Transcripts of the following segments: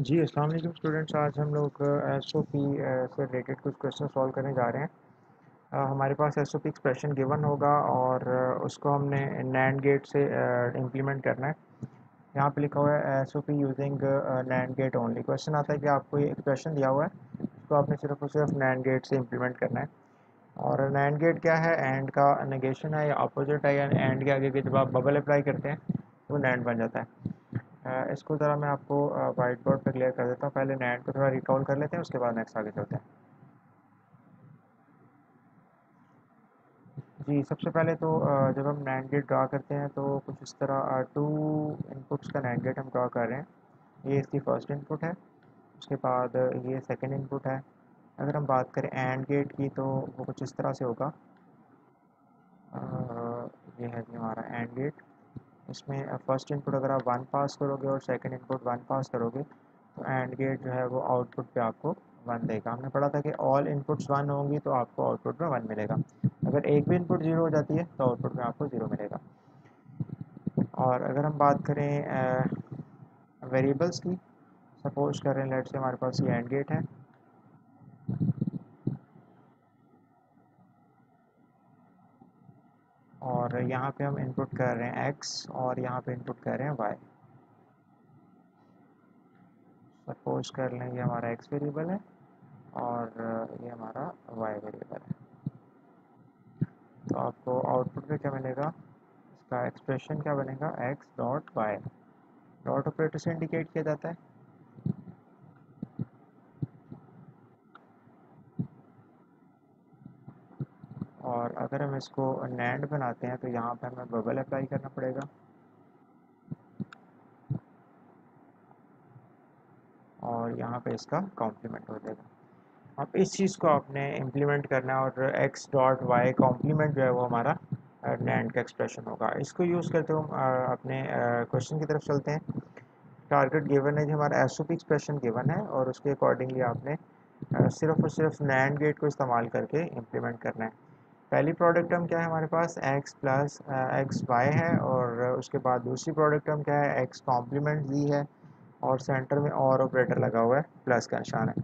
जी, अस्सलाम वालेकुम स्टूडेंट्स। आज हम लोग एसओपी से रिलेटेड कुछ क्वेश्चन सॉल्व करने जा रहे हैं। हमारे पास एसओपी एक्सप्रेशन गिवन होगा और उसको हमने नैंड गेट से इम्प्लीमेंट करना है। यहाँ पे लिखा हुआ है SOP using NAND get only. Question आता है कि आपको ये एक्सप्रेशन दिया हुआ है, उसको आपने सिर्फ और सिर्फ नैंड गेट से इम्प्लीमेंट करना है। और नैंड गेट क्या है? एंड का नेगेशन है या अपोजिट है, या एंड के आगे के जब आप बबल अप्लाई करते हैं तो नैंड बन जाता है। इसको ज़रा मैं आपको वाइट बोर्ड पर क्लियर कर देता हूँ। पहले नैंड को थोड़ा रिकॉल कर लेते हैं, उसके बाद नेक्स्ट आगे चलते हैं। जी, सबसे पहले तो जब हम नैंड गेट ड्रा करते हैं तो कुछ इस तरह टू इनपुट्स का नैंड गेट हम ड्रा कर रहे हैं। ये इसकी फर्स्ट इनपुट है, उसके बाद ये सेकंड इनपुट है। अगर हम बात करें एंड गेट की तो वो कुछ इस तरह से होगा। अ, ये है जी हमारा एंड गेट। इसमें फर्स्ट इनपुट अगर आप 1 पास करोगे और सेकंड इनपुट 1 पास करोगे तो एंड गेट जो है वो आउटपुट पे आपको 1 देगा। हमने पढ़ा था कि ऑल इनपुट्स 1 होंगी तो आपको आउटपुट में 1 मिलेगा। अगर एक भी इनपुट 0 हो जाती है तो आउटपुट में आपको 0 मिलेगा। और अगर हम बात करें वेरिएबल्स की, सपोज करें लेट से हमारे पास ये एंड गेट है और यहाँ पे हम इनपुट कर रहे हैं x और यहाँ पे इनपुट कर रहे हैं y। सपोज कर लें ये हमारा x वेरिएबल है और ये हमारा y वेरिएबल है। तो आपको आउटपुट में क्या मिलेगा? इसका एक्सप्रेशन क्या बनेगा? x dot Y. Dot operator से इंडिकेट किया जाता है। और अगर हम इसको नैंड बनाते हैं तो यहाँ पे हमें बबल अप्लाई करना पड़ेगा और यहाँ पे इसका कॉम्प्लीमेंट हो जाएगा। अब इस चीज़ को आपने इम्प्लीमेंट करना है और x डॉट वाई कॉम्प्लीमेंट जो है वो हमारा नैंड का एक्सप्रेशन होगा। इसको यूज़ करते हुए हम अपने क्वेश्चन की तरफ चलते हैं। टारगेट गिवन है जी, हमारा एसओपी एक्सप्रेशन गिवन है और उसके अकॉर्डिंगली आपने सिर्फ और सिर्फ नैंड गेट को इस्तेमाल करके इम्प्लीमेंट करना है। पहली प्रोडक्ट टर्म क्या है हमारे पास? x प्लस एक्स वाई है और उसके बाद दूसरी प्रोडक्ट टर्म क्या है? x कॉम्प्लीमेंट z है और सेंटर में और ऑपरेटर लगा हुआ है, प्लस का निशान है।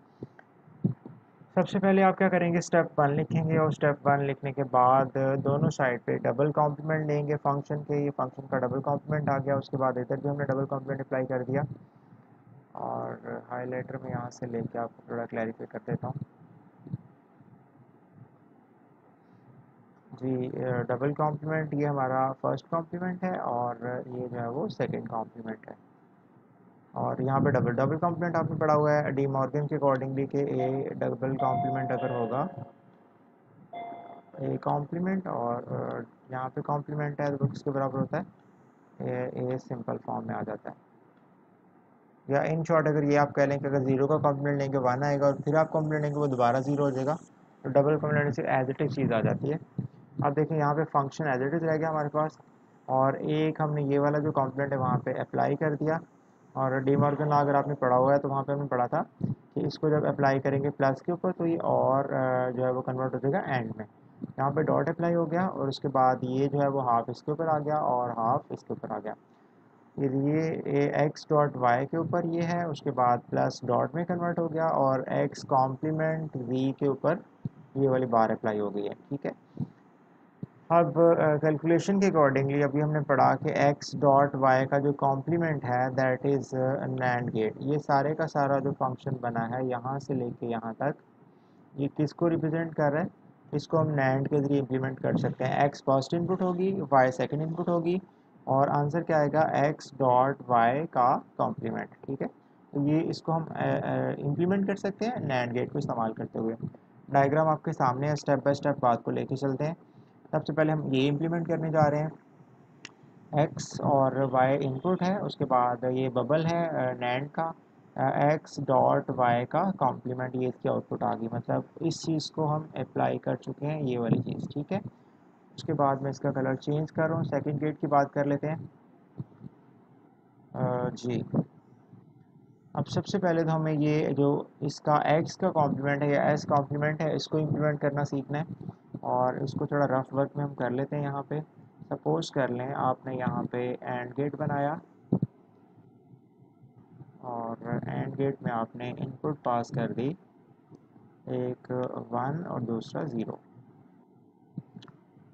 सबसे पहले आप क्या करेंगे? स्टेप 1 लिखेंगे और स्टेप 1 लिखने के बाद दोनों साइड पे डबल कॉम्प्लीमेंट लेंगे फंक्शन के। ये फंक्शन का डबल कॉम्प्लीमेंट आ गया, उसके बाद इधर भी हमने डबल कॉम्प्लीमेंट अप्लाई कर दिया। और हाइलाइटर में यहाँ से लेके आपको थोड़ा क्लैरिफाई कर देता हूँ। जी, डबल कॉम्प्लीमेंट ये हमारा फर्स्ट कॉम्प्लीमेंट है और ये जो है वो सेकंड कॉम्प्लीमेंट है। और यहाँ पे डबल डबल कॉम्प्लीमेंट आपने पढ़ा हुआ है डी मॉर्गन के अकॉर्डिंगली कि ए डबल कॉम्प्लीमेंट अगर होगा ए कॉम्प्लीमेंट और यहाँ पे कॉम्प्लीमेंट है तो किसके बराबर होता है? ए सिंपल फॉर्म में आ जाता है। या इन शॉर्ट अगर ये आप कह लें कि अगर जीरो का कॉम्प्लीमेंट लेंगे 1 आएगा और फिर आप कॉम्प्लीमेंट लेंगे वो दोबारा जीरो हो जाएगा, तो डबल कॉम्प्लीमेंट से एज इट इज चीज़ आ जाती है। अब देखिए यहाँ पे फंक्शन एज इट इज रह गया हमारे पास और एक हमने ये वाला जो कॉम्प्लीमेंट है वहाँ पे अप्लाई कर दिया। और डी मॉर्गन लॉ अगर आपने पढ़ा हुआ है तो वहाँ पे हमने पढ़ा था कि इसको जब अप्लाई करेंगे प्लस के ऊपर तो ये और जो है वो कन्वर्ट हो जाएगा एंड में। यहाँ पे डॉट अप्लाई हो गया और उसके बाद ये जो है वो हाफ इसके ऊपर आ गया और हाफ इसके ऊपर आ गया। फिर ये एक्स डॉट वाई के ऊपर ये है, उसके बाद प्लस डॉट में कन्वर्ट हो गया और एक्स कॉम्प्लीमेंट वी के ऊपर ये वाली बार अप्लाई हो गई है। ठीक है। अब कैलकुलेशन के अकॉर्डिंगली अभी हमने पढ़ा कि x डॉट वाई का जो कॉम्प्लीमेंट है दैट इज़ नैंड गेट। ये सारे का सारा जो फंक्शन बना है यहाँ से लेके यहाँ तक, ये किसको रिप्रेजेंट कर रहा है? इसको हम नैंड के ज़रिए इम्प्लीमेंट कर सकते हैं। x फर्स्ट इनपुट होगी, y सेकंड इनपुट होगी और आंसर क्या आएगा? x डॉट वाई का कॉम्प्लीमेंट। ठीक है। तो ये इसको हम इम्प्लीमेंट कर सकते हैं नैंड गेट को इस्तेमाल करते हुए। डायग्राम आपके सामने है, स्टेप बाय स्टेप बात को लेके चलते हैं। सबसे पहले हम ये इम्प्लीमेंट करने जा रहे हैं। x और y इनपुट है, उसके बाद ये बबल है नैंड का, x डॉट वाई का कॉम्प्लीमेंट, ये इसकी आउटपुट आ गई। मतलब इस चीज़ को हम अप्लाई कर चुके हैं, ये वाली चीज़। ठीक है। उसके बाद मैं इसका कलर चेंज कर रहा हूँ। सेकंड गेट की बात कर लेते हैं। जी, अब सबसे पहले तो हमें ये जो इसका x का कॉम्प्लीमेंट है या s कॉम्प्लीमेंट है इसको इम्प्लीमेंट करना सीखना है और इसको थोड़ा रफ वर्क में हम कर लेते हैं। यहाँ पे सपोज कर लें आपने यहाँ पे एंड गेट बनाया और एंड गेट में आपने इनपुट पास कर दी, एक 1 और दूसरा 0।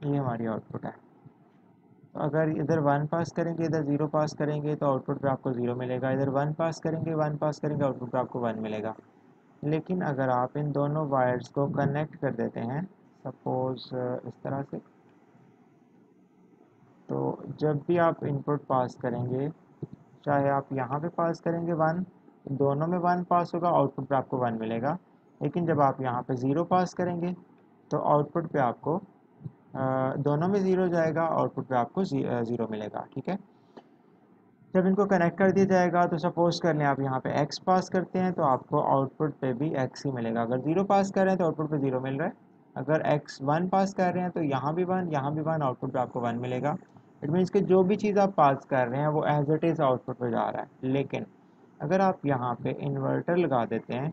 ये हमारी आउटपुट है। तो अगर इधर 1 पास करेंगे, इधर 0 पास करेंगे तो आउटपुट पे आपको 0 मिलेगा, इधर 1 पास करेंगे, 1 पास करेंगे, आउटपुट पे आपको 1 मिलेगा। लेकिन अगर आप इन दोनों वायर्स को कनेक्ट कर देते हैं सपोज़ इस तरह से, तो जब भी आप इनपुट पास करेंगे, चाहे आप यहाँ पे पास करेंगे 1, दोनों में 1 पास होगा, आउटपुट पे आपको 1 मिलेगा। लेकिन जब आप यहाँ पे 0 पास करेंगे तो आउटपुट पे आपको दोनों में 0 जाएगा, आउटपुट पे आपको 0 मिलेगा। ठीक है, जब इनको कनेक्ट कर दिया जाएगा तो सपोज़ कर लें आप यहाँ पे x पास करते हैं तो आपको आउटपुट पे भी x ही मिलेगा। अगर 0 पास कर रहे हैं तो आउटपुट पे 0 मिल रहा है, अगर x 1 पास कर रहे हैं तो यहाँ भी 1, यहाँ भी 1, आउटपुट पे आपको 1 मिलेगा। इट मीन्स कि जो भी चीज़ आप पास कर रहे हैं वो एज इट इज़ आउटपुट पे जा रहा है। लेकिन अगर आप यहाँ पे इन्वर्टर लगा देते हैं,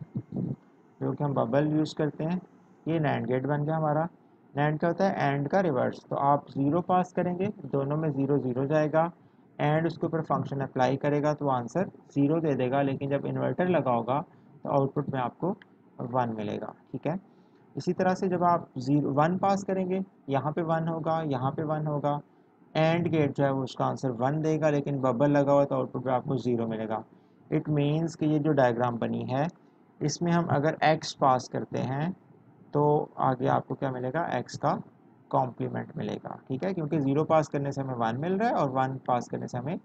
जो कि हम बबल यूज़ करते हैं, ये नैंड गेट बन गया हमारा। नैंड क्या होता है? एंड का रिवर्स। तो आप 0 पास करेंगे, दोनों में 0 0 जाएगा, एंड उसके ऊपर फंक्शन अप्लाई करेगा तो आंसर 0 दे देगा। लेकिन जब इन्वर्टर लगा होगा तो आउटपुट में आपको 1 मिलेगा। ठीक है, इसी तरह से जब आप 1 पास करेंगे, यहाँ पे 1 होगा, यहाँ पे 1 होगा, एंड गेट जो है वो उसका आंसर 1 देगा, लेकिन बबल लगा हुआ तो आउटपुट पे आपको 0 मिलेगा। इट मीन्स कि ये जो डायग्राम बनी है, इसमें हम अगर x पास करते हैं तो आगे आपको क्या मिलेगा? x का कॉम्प्लीमेंट मिलेगा। ठीक है, क्योंकि 0 पास करने से हमें 1 मिल रहा है और 1 पास करने से हमें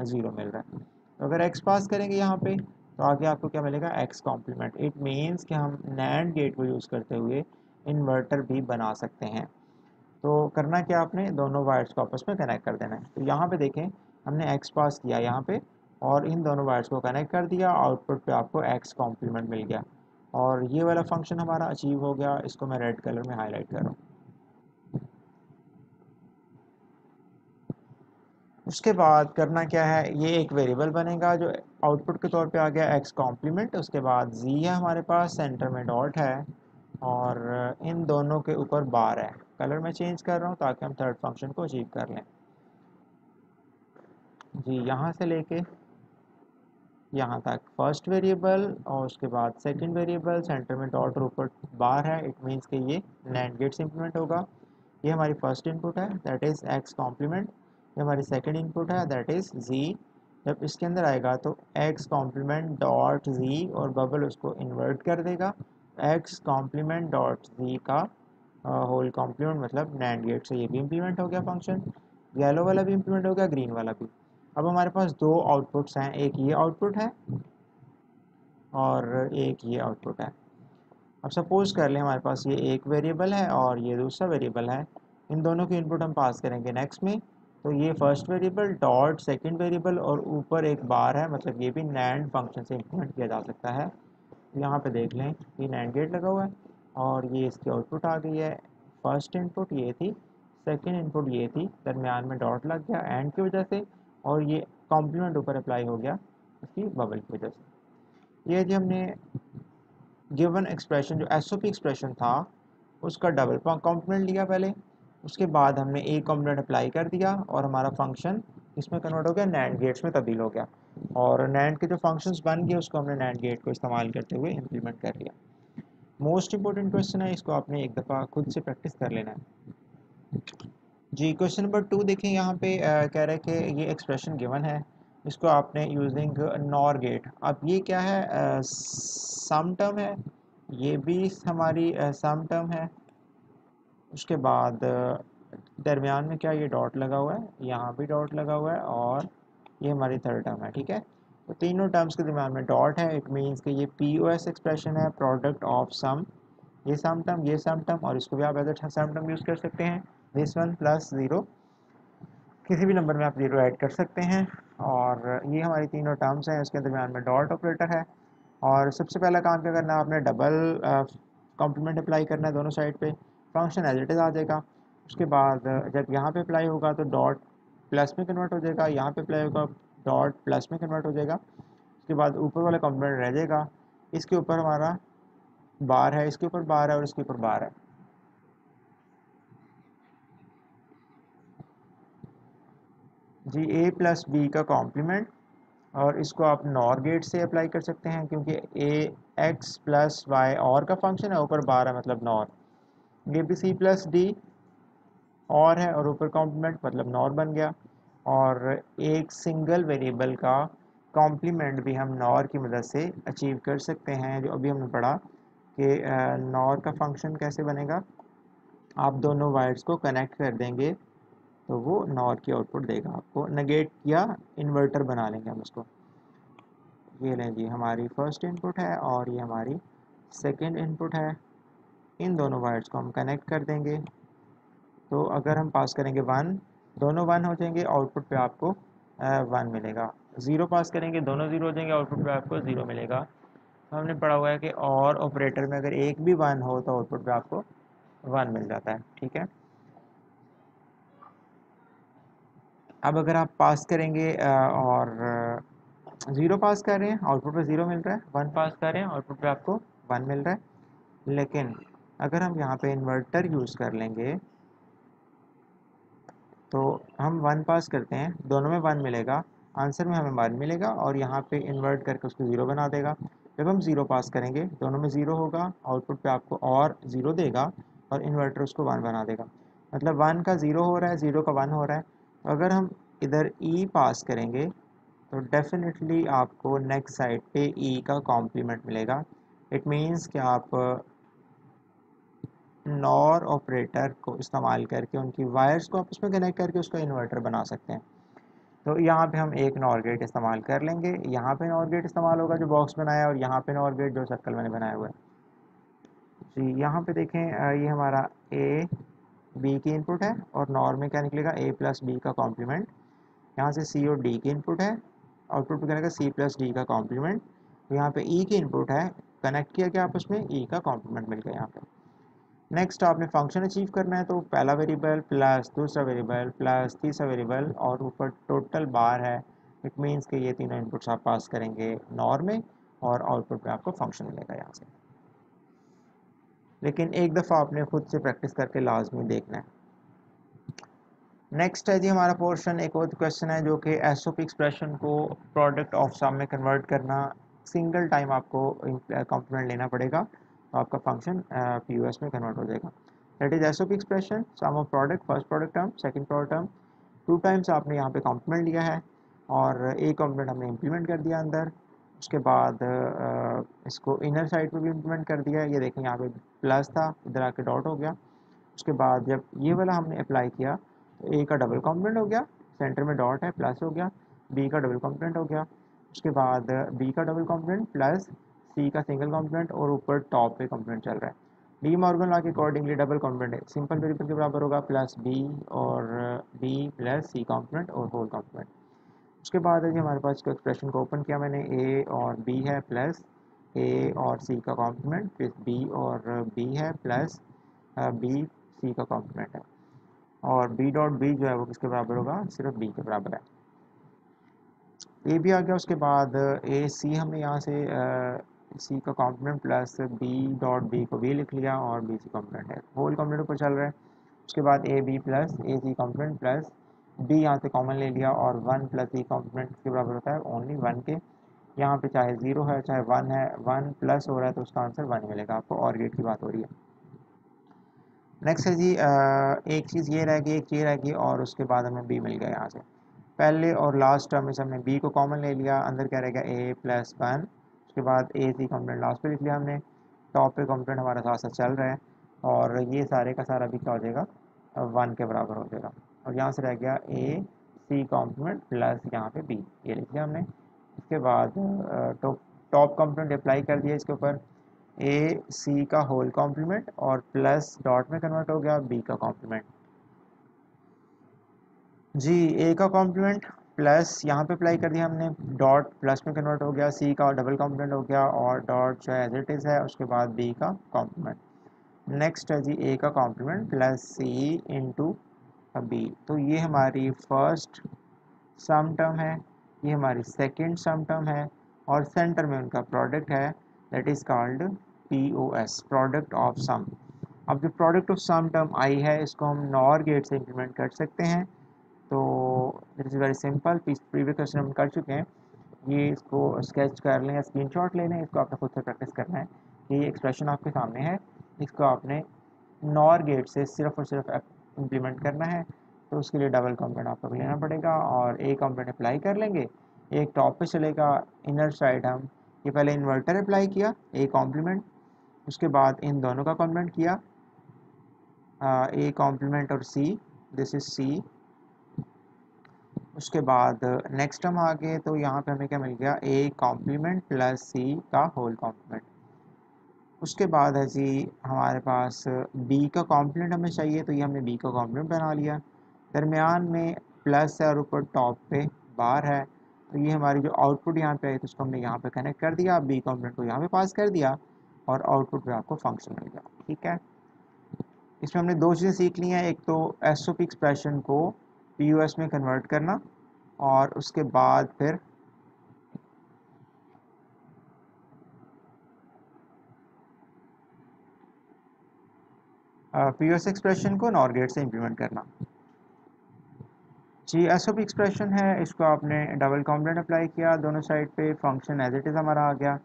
0 मिल रहा है। तो अगर x पास करेंगे यहाँ पे तो आगे आपको क्या मिलेगा? x complement. इट मीन्स कि हम नैंड गेट को यूज़ करते हुए इन्वर्टर भी बना सकते हैं। तो करना क्या, आपने दोनों वायर्स को आपस में कनेक्ट कर देना है। तो यहाँ पे देखें, हमने x पास किया यहाँ पे और इन दोनों वायर्स को कनेक्ट कर दिया, आउटपुट पे आपको x कॉम्प्लीमेंट मिल गया और ये वाला फंक्शन हमारा अचीव हो गया। इसको मैं रेड कलर में हाईलाइट कर रहा हूँ। उसके बाद करना क्या है, ये एक वेरिएबल बनेगा जो आउटपुट के तौर पे आ गया x कॉम्प्लीमेंट। उसके बाद z है हमारे पास, सेंटर में डॉट है और इन दोनों के ऊपर बार है। कलर मैं चेंज कर रहा हूँ ताकि हम थर्ड फंक्शन को अचीव कर लें। जी, यहाँ से लेके यहाँ तक फर्स्ट वेरिएबल और उसके बाद सेकंड वेरिएबल, सेंटर में डॉट और ऊपर बार है। इट मीन्स कि ये नैंड गेट से इम्प्लीमेंट होगा। ये हमारी फर्स्ट इनपुट है, दैट इज़ x कॉम्प्लीमेंट। ये हमारी सेकंड इनपुट है, दैट इज़ z। जब इसके अंदर आएगा तो x कॉम्प्लीमेंट डॉट z और बबल उसको इन्वर्ट कर देगा। x कॉम्प्लीमेंट डॉट z का होल कॉम्प्लीमेंट मतलब नैंड गेट से ये भी इम्प्लीमेंट हो गया फंक्शन, येलो वाला भी इम्प्लीमेंट हो गया, ग्रीन वाला भी। अब हमारे पास दो आउटपुट्स हैं, एक ये आउटपुट है और एक ये आउटपुट है। अब सपोज कर लें हमारे पास ये एक वेरिएबल है और ये दूसरा वेरिएबल है। इन दोनों की इनपुट हम पास करेंगे नेक्स्ट में। तो ये first variable dot second variable और ऊपर एक बार है, मतलब ये भी नैंड फंक्शन से इम्प्लीमेंट किया जा सकता है। तो यहाँ पे देख लें, ये नैंड गेट लगा हुआ है और ये इसकी आउटपुट आ गई है। फर्स्ट इनपुट ये थी, सेकंड इनपुट ये थी, दरमियान में डॉट लग गया एंड की वजह से और ये कॉम्प्लीमेंट ऊपर अप्लाई हो गया इसकी बबल की वजह से। ये जी हमने गिवन एक्सप्रेशन जो एसओपी एक्सप्रेशन था उसका डबल कॉम्प्लीमेंट लिया पहले, उसके बाद हमने एक कॉम्प्लीमेंट अप्लाई कर दिया और हमारा फंक्शन इसमें कन्वर्ट हो गया, नैंड गेट्स में तब्दील हो गया और नैंड के जो फंक्शंस बन गए उसको हमने नैंड गेट को इस्तेमाल करते हुए इम्प्लीमेंट कर लिया। मोस्ट इंपॉर्टेंट क्वेश्चन है, इसको आपने एक दफ़ा खुद से प्रैक्टिस कर लेना है। जी, क्वेश्चन नंबर 2 देखें, यहाँ पे कह रहा है कि ये एक्सप्रेशन गिवन है, इसको आपने यूजिंग नॉर गेट। अब ये क्या है? सम टर्म है, ये भी हमारी सम टर्म है। उसके बाद दरमियान में क्या ये डॉट लगा हुआ है, यहाँ भी डॉट लगा हुआ है और ये हमारी थर्ड टर्म है। ठीक है, तो तीनों टर्म्स के दरमियान में डॉट है। इट मीन्स कि ये POS एक्सप्रेशन है, प्रोडक्ट ऑफ सम, ये सम टर्म, ये सम टर्म, और इसको भी आप as a sum term use कर सकते हैं। दिस वन प्लस ज़ीरो, किसी भी नंबर में आप ज़ीरो ऐड कर सकते हैं। और ये हमारी तीनों टर्म्स हैं, इसके दरमियान में डॉट ऑपरेटर है। और सबसे पहला काम क्या करना है, आपने डबल कॉम्प्लीमेंट अप्लाई करना है दोनों साइड पे, फंक्शन एज इट इज़ आ जाएगा। उसके बाद जब यहाँ पे अप्लाई होगा तो डॉट प्लस में कन्वर्ट हो जाएगा, यहाँ पे अप्लाई होगा डॉट प्लस में कन्वर्ट हो जाएगा। उसके बाद ऊपर वाला कॉम्प्लीमेंट रह जाएगा, इसके ऊपर हमारा बार है, इसके ऊपर बार है और इसके ऊपर बार है। जी, A प्लस बी का कॉम्प्लीमेंट और इसको आप नॉर गेट से अप्लाई कर सकते हैं, क्योंकि ए एक्स प्लस वाई और का फंक्शन है, ऊपर 12 मतलब नॉर। ये भी सी प्लस डी और है और ऊपर कॉम्प्लीमेंट मतलब नॉर बन गया। और एक सिंगल वेरिएबल का कॉम्प्लीमेंट भी हम नॉर की मदद से अचीव कर सकते हैं, जो अभी हमने पढ़ा कि नॉर का फंक्शन कैसे बनेगा। आप दोनों वायर्स को कनेक्ट कर देंगे तो वो नॉर की आउटपुट देगा आपको। नेगेट किया, इन्वर्टर बना लेंगे हम उसको। ये लें जी, हमारी फर्स्ट इनपुट है और ये हमारी सेकंड इनपुट है। इन दोनों वायर्स को हम कनेक्ट कर देंगे। तो अगर हम पास करेंगे 1, दोनों 1 हो जाएंगे, आउटपुट पे आपको 1 मिलेगा। 0 पास करेंगे, दोनों 0 हो जाएंगे, आउटपुट पे आपको 0 मिलेगा। तो हमने पढ़ा हुआ है कि और ऑपरेटर में अगर एक भी 1 हो तो आउटपुट पे आपको 1 मिल जाता है। ठीक है। अब अगर आप पास करेंगे और 0 पास कर रहे हैं, आउटपुट पे 0 मिल रहा है। 1 पास कर रहे हैं, आउटपुट पे आपको 1 मिल रहा है। लेकिन अगर हम यहाँ पे इन्वर्टर यूज़ कर लेंगे तो हम 1 पास करते हैं, दोनों में 1 मिलेगा, आंसर में हमें 1 मिलेगा और यहाँ पे इन्वर्ट करके उसको 0 बना देगा। जब हम 0 पास करेंगे, दोनों में 0 होगा, आउटपुट पे आपको और 0 देगा और इन्वर्टर उसको 1 बना देगा। मतलब 1 का 0 हो रहा है, 0 का 1 हो रहा है। तो अगर हम इधर ई पास करेंगे तो डेफिनेटली आपको नेक्स्ट साइड पे ई का कॉम्प्लीमेंट मिलेगा। इट मीन्स कि आप नॉर ऑपरेटर को इस्तेमाल करके उनकी वायर्स को आपस में कनेक्ट करके उसका इन्वर्टर बना सकते हैं। तो यहाँ पे हम एक नॉर गेट इस्तेमाल कर लेंगे। यहाँ पे नॉर गेट इस्तेमाल होगा जो बॉक्स बनाया है, और यहाँ पे नॉर गेट जो सर्कल मैंने बनाया हुआ है जी। यहाँ पे देखें, ये हमारा ए बी की इनपुट है और नॉर में क्या निकलेगा, ए प्लस बी का कॉम्प्लीमेंट। यहाँ से सी और डी की इनपुट है, आउटपुट पे क्या निकलेगा, सी प्लस डी का कॉम्प्लीमेंट। तो यहाँ पे ई की इनपुट है, कनेक्ट किया गया आपस में, ई का कॉम्प्लीमेंट मिल गया यहाँ पे। नेक्स्ट आपने फंक्शन अचीव करना है, तो पहला वेरिएबल प्लस दूसरा वेरिएबल प्लस तीसरा वेरिएबल और ऊपर टोटल बार है। इट मीन्स कि ये तीनों इनपुट्स आप पास करेंगे नॉर में और आउटपुट में आपको फंक्शन मिलेगा यहाँ से। लेकिन एक दफ़ा आपने खुद से प्रैक्टिस करके लाजमी देखना है। नेक्स्ट है जी हमारा पोर्शन, एक और क्वेश्चन है जो कि एसओपी एक्सप्रेशन को प्रोडक्ट ऑफ सम में कन्वर्ट करना। सिंगल टाइम आपको कॉम्पोनेंट लेना पड़ेगा तो आपका फंक्शन पीयूएस में कन्वर्ट हो जाएगा। That is SOP expression, sum of product, first product term, second product term. 2 times आपने यहाँ पे कॉम्पोनेंट लिया है और एक कॉम्पोनेंट हमने इम्प्लीमेंट कर दिया अंदर। उसके बाद इसको इनर साइड पे भी इम्प्लीमेंट कर दिया है। ये देखें यहाँ पे प्लस था, इधर आके डॉट हो गया। उसके बाद जब ये वाला हमने अप्लाई किया तो ए का डबल कॉम्पोनेंट हो गया, सेंटर में डॉट है, प्लस हो गया। बी का डबल कॉम्पोनेंट हो गया, उसके बाद बी का डबल कॉम्पोनेंट प्लस सी का सिंगल कॉम्पोनेंट और ऊपर टॉप पे कॉम्पोनेंट चल रहा है। डी मॉर्गन लॉ के अकॉर्डिंगली डबल कॉम्पोनेंट है सिंपल वेरिएबल के बराबर होगा, प्लस बी और बी प्लस सी कॉम्पोनेंट और होल कॉम्पोनेंट। उसके बाद है जी हमारे पास इसको एक्सप्रेशन को ओपन किया मैंने, ए और बी है प्लस ए और सी का कॉम्प्लीमेंट, फिर बी और बी है प्लस बी सी का कॉम्प्लीमेंट है। और बी डॉट बी जो है वो किसके बराबर होगा, सिर्फ बी के बराबर है। ए भी आ गया। उसके बाद ए सी हमने यहाँ से सी का complement plus B dot B को भी लिख लिया और बी सी कॉम्प्लीमेंट है, होल कॉम्प्लीमेंट ऊपर चल रहा है। उसके बाद A B plus A C complement plus B यहाँ से कॉमन ले लिया और 1 प्लस सी कॉम्प्लीमेंट के बराबर होता है ओनली 1 के। यहाँ पे चाहे 0 है चाहे 1 है, 1 प्लस हो रहा है तो उसका आंसर 1 मिलेगा आपको। और गेट की बात हो रही है। नेक्स्ट है जी एक चीज़ ये रह गई, एक ये रह गई और उसके बाद हमें बी मिल गया यहाँ से। पहले और लास्ट टर्म में से हमने बी को कॉमन ले लिया, अंदर क्या रहेगा ए प्लस 1। उसके बाद ए सी कॉम्पोनेंट लास्ट पे लिख लिया हमने, टॉप पे कॉम्पोनेंट हमारा साथ साथ चल रहा है और ये सारे का सारा भी क्या हो जाएगा, 1 के बराबर हो जाएगा। और यहाँ से रह गया ए सी कॉम्पोनेंट प्लस यहाँ पे बी, ये लिख लिया हमने। इसके बाद टॉप कॉम्पोनेंट अप्लाई कर दिया इसके ऊपर, ए सी का होल कॉम्प्लीमेंट और प्लस डॉट में कन्वर्ट हो गया बी का कॉम्प्लीमेंट जी। ए का कॉम्प्लीमेंट प्लस यहाँ पे अप्लाई कर दिया हमने, डॉट प्लस में कन्वर्ट हो गया, सी का डबल कॉम्प्लीमेंट हो गया और डॉट जो है एज इट इज़ है। उसके बाद बी का कॉम्प्लीमेंट। नेक्स्ट है जी ए का कॉम्प्लीमेंट प्लस सी इंटू बी। तो ये हमारी फर्स्ट सम टर्म है, ये हमारी सेकेंड सम टर्म है और सेंटर में उनका प्रोडक्ट है, that is called POS, product of sum. अब जो प्रोडक्ट ऑफ सम टर्म आई है इसको हम नॉर गेट से इंप्लीमेंट कर सकते हैं। तो it is very simple, previous question हम कर चुके हैं। ये इसको स्केच कर लें या स्क्रीनशॉट ले लें, इसको आपने खुद से प्रैक्टिस करना है कि ये एक्सप्रेशन आपके सामने है, इसको आपने नॉर गेट से सिर्फ और सिर्फ इम्प्लीमेंट करना है। तो उसके लिए डबल कॉम्पोनेंट आपको लेना पड़ेगा और ए कॉम्पोनेंट अप्लाई कर लेंगे। एक टॉप पे चलेगा, इनर साइड हम ये पहले इन्वर्टर अप्लाई किया ए कॉम्प्लीमेंट, उसके बाद इन दोनों का कॉम्प्लीमेंट किया, ए कॉम्प्लीमेंट और सी, दिस इज सी। उसके बाद नेक्स्ट हम आ गए तो यहाँ पे हमें क्या मिल गया, ए कॉम्प्लीमेंट प्लस सी का होल कॉम्प्लीमेंट। उसके बाद है जी हमारे पास बी का कॉम्प्लीमेंट हमें चाहिए, तो ये हमने बी का कॉम्प्लीमेंट बना लिया। दरमियान में प्लस है और ऊपर टॉप पे बार है, तो ये हमारी जो आउटपुट यहाँ पे आई तो उसको हमने यहाँ पे कनेक्ट कर दिया, बी कॉम्प्लीमेंट को यहाँ पे पास कर दिया और आउटपुट पे आपको फंक्शन मिल गया। ठीक है, इसमें हमने दो चीज़ें सीख ली हैं, एक तो एसओपी एक्सप्रेशन को पीयूएस में कन्वर्ट करना और उसके बाद फिर पीयूएस एक्सप्रेशन को नॉर गेट से इम्प्लीमेंट करना। जी एसओपी एक्सप्रेशन है, इसको आपने डबल कॉम्प्लीमेंट अप्लाई किया, दोनों साइड पे फंक्शन एज इट इज़ हमारा आ गया,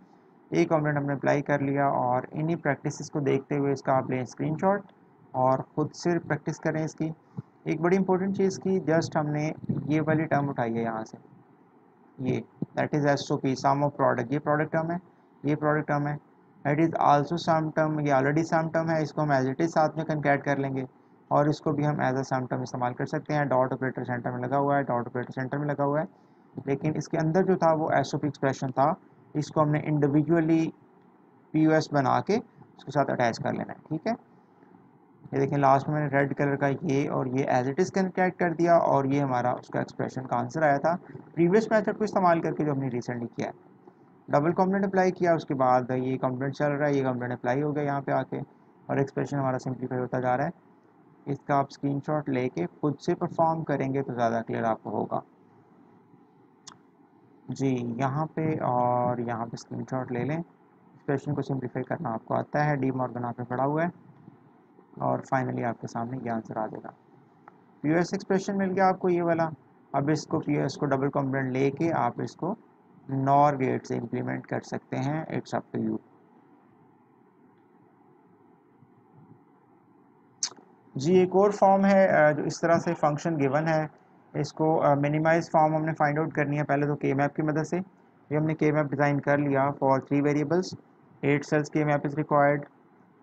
एक कॉम्प्लीमेंट हमने अप्लाई कर लिया और इन्हीं प्रैक्टिस को देखते हुए इसका आप लें स्क्रीनशॉट और ख़ुद से प्रैक्टिस करें इसकी। एक बड़ी इंपॉर्टेंट चीज़ की जस्ट हमने ये वाली टर्म उठाई है यहाँ से, ये that is S O P sum of product, ये प्रोडक्ट टर्म है, ये प्रोडक्ट टर्म है, that is also sum term, ये ऑलरेडी सम टर्म है, इसको हम एज इट इज़ साथ में कनकैट कर लेंगे और इसको भी हम एज अ सम टर्म इस्तेमाल कर सकते हैं। डॉट ऑपरेटर सेंटर में लगा हुआ है, डॉट ऑपरेटर सेंटर में लगा हुआ है, लेकिन इसके अंदर जो था वो एस ओ पी एक्सप्रेशन था, इसको हमने इंडिविजुअली पी यू एस बना के उसके साथ अटैच कर लेना है। ठीक है, ये देखें लास्ट में मैंने रेड कलर का ये और ये एज इट इज़ कनेक्ट कर दिया और ये हमारा उसका एक्सप्रेशन का आंसर आया था प्रीवियस मेथड को इस्तेमाल करके जो हमने रिसेंटली किया है। डबल कॉम्पोनेंट अप्लाई किया, उसके बाद ये कॉम्पोनेंट चल रहा है, ये कॉम्पोनेंट अप्लाई हो गया यहाँ पे आके और एक्सप्रेशन हमारा सिंप्लीफाई होता जा रहा है। इसका आप स्क्रीनशॉट लेके खुद से परफॉर्म करेंगे तो ज़्यादा क्लियर आपको होगा। जी यहाँ पे और यहाँ पे स्क्रीनशॉट ले लें, एक्सप्रेशन को सिंप्लीफाई करना आपको आता है, डी मॉर्गन आप पे पड़ा हुआ है और फाइनली आपके सामने ये आंसर आ जाएगा। पीओएस एक्सप्रेशन मिल गया आपको ये वाला। अब इसको पीओएस को डबल कॉम्पोनेंट लेके आप इसको नॉर गेट से इम्प्लीमेंट कर सकते हैं, इट्स अप टू यू। जी एक और फॉर्म है जो इस तरह से फंक्शन गिवन है, इसको मिनिमाइज फॉर्म हमने फाइंड आउट करनी है पहले तो के मैप की मदद से। ये हमने के मैप डिज़ाइन कर लिया फॉर 3 वेरिएबल्स, 8 सेल्स के मैप इज़ रिक्वायर्ड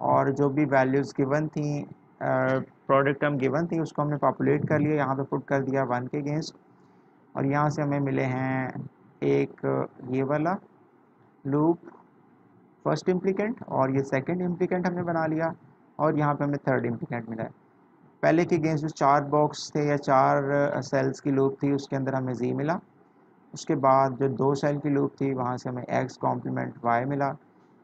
और जो भी वैल्यूज़ गिवन थी प्रोडक्ट टर्म गिवन थी उसको हमने पॉपुलेट कर लिया, यहाँ पे पुट कर दिया 1 के अगेंस्ट और यहाँ से हमें मिले हैं एक ये वाला लूप फर्स्ट इम्प्लीकेंट और ये सेकंड इम्प्लीकेंट हमने बना लिया और यहाँ पे हमें थर्ड इम्प्लीकेंट मिला है। पहले के अगेंस्ट जो 4 बॉक्स थे या 4 सेल्स की लूप थी उसके अंदर हमें जी मिला, उसके बाद जो 2 सेल की लूप थी वहाँ से हमें एक्स कॉम्प्लीमेंट वाई मिला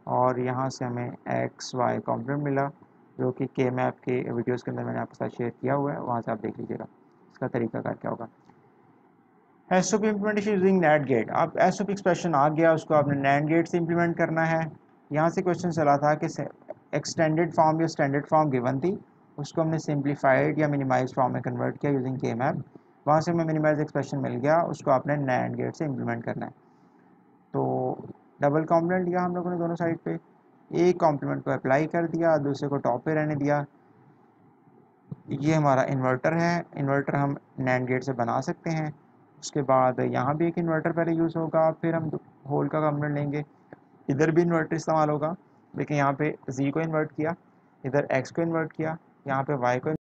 और यहाँ से हमें एक्स वाई कॉम्प्लीमेंट मिला, जो कि के मैप के वीडियोस के अंदर मैंने आपके साथ शेयर किया हुआ है, वहाँ से आप देख लीजिएगा इसका तरीकाकार क्या होगा। S O P implementation using NAND gate, अब एस ओ पी एक्सप्रेशन आ गया, उसको आपने नैट गेट से इम्प्लीमेंट करना है। यहाँ से क्वेश्चन चला था कि एक्सटेंडेड फॉर्म या स्टैंडर्ड फॉर्म गिवन थी, उसको हमने सिंप्लीफाइड या मिनिमाइज फॉर्म में कन्वर्ट किया यूजिंग के मैप, वहाँ से हमें मिनिमाइज एक्सप्रेशन मिल गया, उसको आपने नैट गेट से इम्प्लीमेंट करना है। तो डबल कॉम्प्लीमेंट लिया हम लोगों ने दोनों साइड पे, एक कॉम्प्लीमेंट को अप्लाई कर दिया, दूसरे को टॉप पे रहने दिया। ये हमारा इन्वर्टर है, इन्वर्टर हम नैंड गेट से बना सकते हैं। उसके बाद यहाँ भी एक इन्वर्टर पहले यूज़ होगा, फिर हम होल का कॉम्पोनेंट लेंगे, इधर भी इन्वर्टर इस्तेमाल होगा, लेकिन यहाँ पे जी को इन्वर्ट किया, इधर एक्स को इन्वर्ट किया, यहाँ पे वाई को